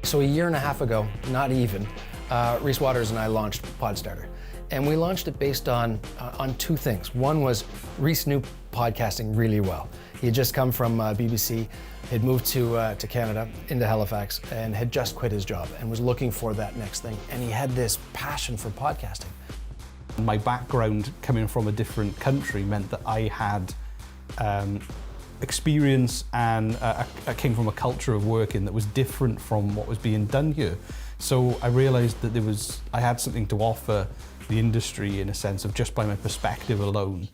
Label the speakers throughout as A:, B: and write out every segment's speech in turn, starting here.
A: So a year and a half ago, not even, Rhys Waters and I launched Podstarter. And we launched it based on two things. One was Rhys knew podcasting really well. He had just come from BBC, had moved to Canada, into Halifax, and had just quit his job and was looking for that next thing. And he had this passion for podcasting.
B: My background coming from a different country meant that I had experience and I came from a culture of working that was different from what was being done here. So I realized that I had something to offer the industry in a sense of just by my perspective alone.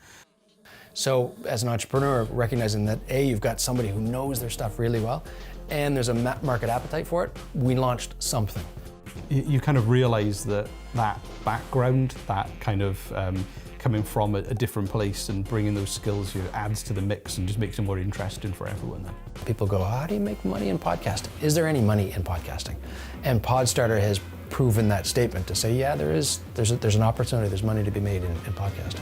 A: So as an entrepreneur, recognizing that A, you've got somebody who knows their stuff really well, and there's a market appetite for it, we launched something.
B: You kind of realize that background, that kind of coming from a different place and bringing those skills here adds to the mix and just makes it more interesting for everyone then.
A: People go, how do you make money in podcasting? Is there any money in podcasting? And Podstarter has proven that statement to say, yeah, there's an opportunity, there's money to be made in podcasting.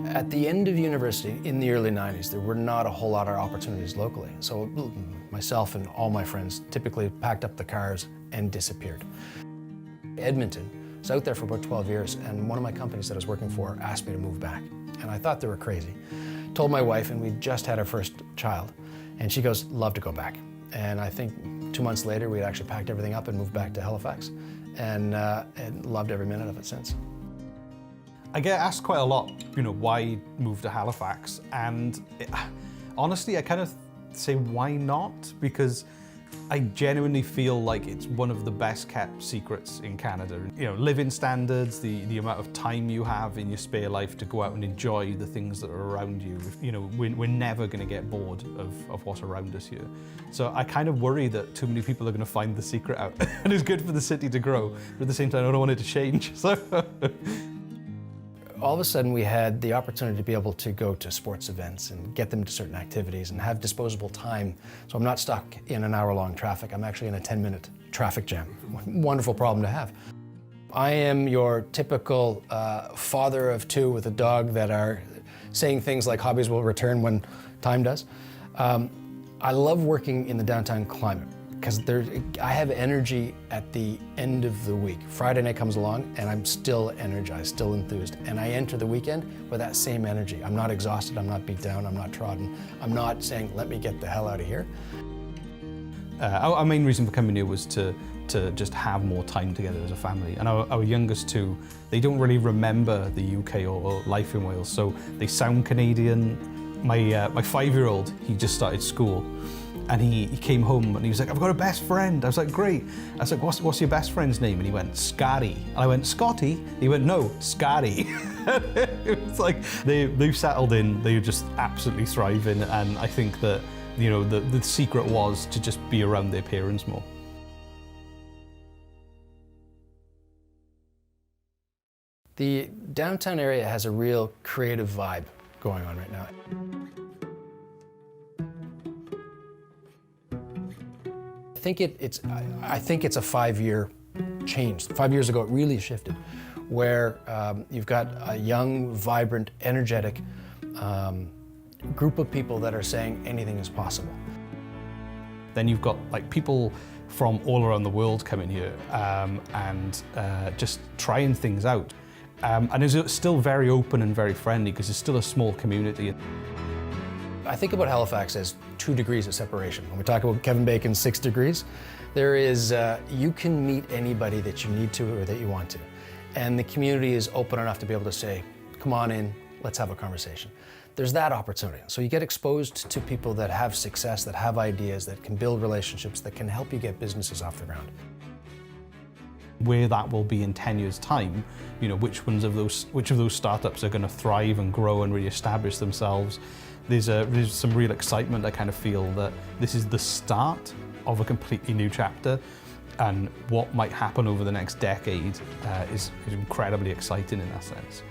A: At the end of university, in the early 90s, there were not a whole lot of opportunities locally. So myself and all my friends typically packed up the cars and disappeared. Edmonton was out there for about 12 years, and one of my companies that I was working for asked me to move back. And I thought they were crazy. Told my wife, and we just had our first child, and she goes, love to go back. And I think 2 months later, we'd actually packed everything up and moved back to Halifax, and loved every minute of it since.
B: I get asked quite a lot, why move to Halifax? And honestly, I kind of say, why not? Because I genuinely feel like it's one of the best kept secrets in Canada. Living standards, the amount of time you have in your spare life to go out and enjoy the things that are around you. We're never going to get bored of what's around us here. So I kind of worry that too many people are going to find the secret out. And it's good for the city to grow, but at the same time, I don't want it to change. So.
A: All of a sudden, we had the opportunity to be able to go to sports events and get them to certain activities and have disposable time. So I'm not stuck in an hour-long traffic. I'm actually in a 10-minute traffic jam. Wonderful problem to have. I am your typical father of two with a dog that are saying things like hobbies will return when time does. I love working in the downtown climate, because I have energy at the end of the week. Friday night comes along and I'm still energized, still enthused. And I enter the weekend with that same energy. I'm not exhausted, I'm not beat down, I'm not trodden. I'm not saying, let me get the hell out of here.
B: Our main reason for coming here was to just have more time together as a family. And our youngest two, they don't really remember the UK or life in Wales, so they sound Canadian. My 5-year-old, he just started school. And he came home and he was like, I've got a best friend. I was like, great. I was like, what's your best friend's name? And he went, Scotty. And I went, Scotty? He went, no, Scotty. It's like, they've settled in, they're just absolutely thriving. And I think that, the secret was to just be around their parents more.
A: The downtown area has a real creative vibe going on right now. I think it's a 5-year change. 5 years ago, it really shifted, where you've got a young, vibrant, energetic group of people that are saying anything is possible.
B: Then you've got people from all around the world coming here and just trying things out. And it's still very open and very friendly because it's still a small community.
A: I think about Halifax as 2 degrees of separation. When we talk about Kevin Bacon's 6 degrees, there is, you can meet anybody that you need to or that you want to. And the community is open enough to be able to say, come on in, let's have a conversation. There's that opportunity. So you get exposed to people that have success, that have ideas, that can build relationships, that can help you get businesses off the ground.
B: Where that will be in 10 years' time, which of those startups are going to thrive and grow and really establish themselves. There's some real excitement. I kind of feel that this is the start of a completely new chapter, and what might happen over the next decade is incredibly exciting in that sense.